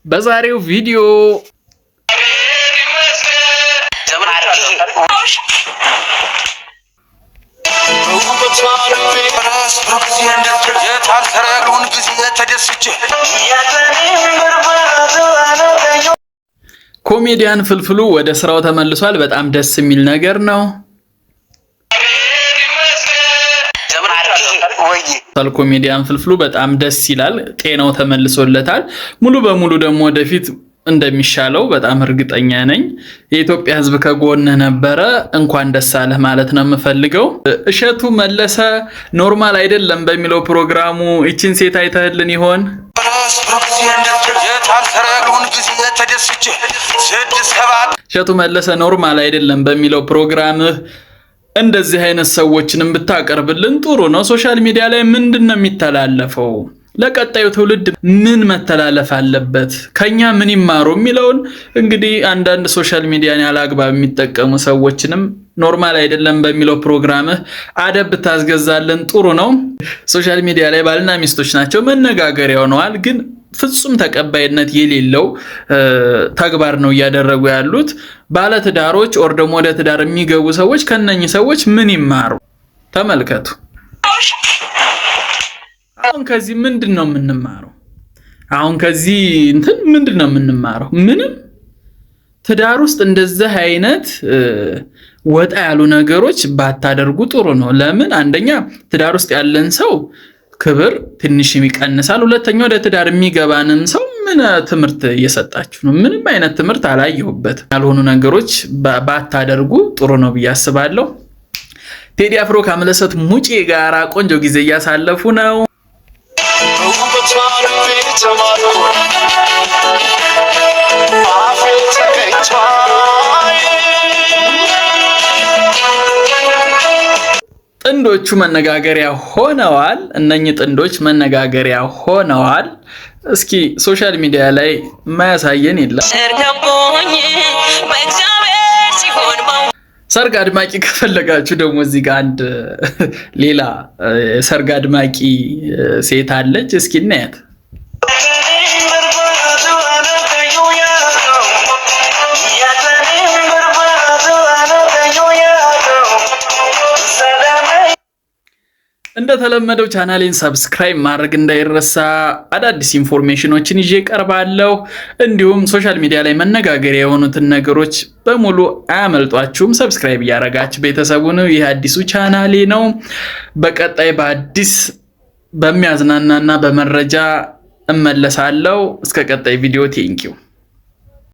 በዛሬው ቪዲዮ ኮሜዲያን ፍልፍሉ ወደ ስራው ተመልሷል። በጣም ደስ የሚል ነገር ነው። ኮሜዲያን ፍልፍሉ በጣም ደስ ይላል። ጤናው ተመልሶለታል። ሙሉ በሙሉ ደግሞ ወደፊት እንደሚሻለው በጣም እርግጠኛ ነኝ። የኢትዮጵያ ሕዝብ ከጎንህ ነበረ። እንኳን ደስ አለህ ማለት ነው የምፈልገው። እሸቱ መለሰ ኖርማል አይደለም በሚለው ፕሮግራሙ እቺን ሴት አይተህልን ይሆን? እሸቱ መለሰ ኖርማል አይደለም በሚለው ፕሮግራምህ እንደዚህ አይነት ሰዎችንም ብታቀርብልን ጥሩ ነው። ሶሻል ሚዲያ ላይ ምንድነው የሚተላለፈው? ለቀጣዩ ትውልድ ምን መተላለፍ አለበት? ከኛ ምን ይማሩ የሚለውን እንግዲህ አንዳንድ ሶሻል ሚዲያን ያላግባብ የሚጠቀሙ ሰዎችንም ኖርማል አይደለም በሚለው ፕሮግራምህ አደብ ታስገዛልን ጥሩ ነው። ሶሻል ሚዲያ ላይ ባልና ሚስቶች ናቸው መነጋገሪያ ሆነዋል፣ ግን ፍጹም ተቀባይነት የሌለው ተግባር ነው እያደረጉ ያሉት። ባለ ትዳሮች ኦር ደግሞ ወደ ትዳር የሚገቡ ሰዎች ከነኚህ ሰዎች ምን ይማሩ? ተመልከቱ። አሁን ከዚህ ምንድነው የምንማረው? አሁን ከዚህ ምንድነው የምንማረው? ምንም። ትዳር ውስጥ እንደዚህ አይነት ወጣ ያሉ ነገሮች ባታደርጉ ጥሩ ነው። ለምን? አንደኛ ትዳር ውስጥ ያለን ሰው ክብር ትንሽ ይቀንሳል። ሁለተኛ ወደ ትዳር የሚገባንን ሰው ምን ትምህርት እየሰጣችሁ ነው? ምንም አይነት ትምህርት አላየሁበትም። ያልሆኑ ነገሮች ባታደርጉ ጥሩ ነው ብዬ አስባለሁ። ቴዲ አፍሮ ከአምለሰት ሙጬ ጋራ ቆንጆ ጊዜ እያሳለፉ ነው። ጥንዶቹ መነጋገሪያ ሆነዋል። እነኚህ ጥንዶች መነጋገሪያ ሆነዋል። እስኪ ሶሻል ሚዲያ ላይ ማያሳየን የለም። ሰርግ አድማቂ ከፈለጋችሁ ደግሞ እዚህ ጋር አንድ ሌላ ሰርግ አድማቂ ሴት አለች። እስኪ እናያት። እንደተለመደው ቻናሌን ሰብስክራይብ ማድረግ እንዳይረሳ። አዳዲስ ኢንፎርሜሽኖችን ይዤ ቀርባለሁ። እንዲሁም ሶሻል ሚዲያ ላይ መነጋገሪያ የሆኑትን ነገሮች በሙሉ አያመልጧችሁም። ሰብስክራይብ እያደረጋችሁ ቤተሰቡን። ይህ አዲሱ ቻናሌ ነው። በቀጣይ በአዲስ በሚያዝናናና በመረጃ እመለሳለሁ። እስከ ቀጣይ ቪዲዮ ቴንኪው።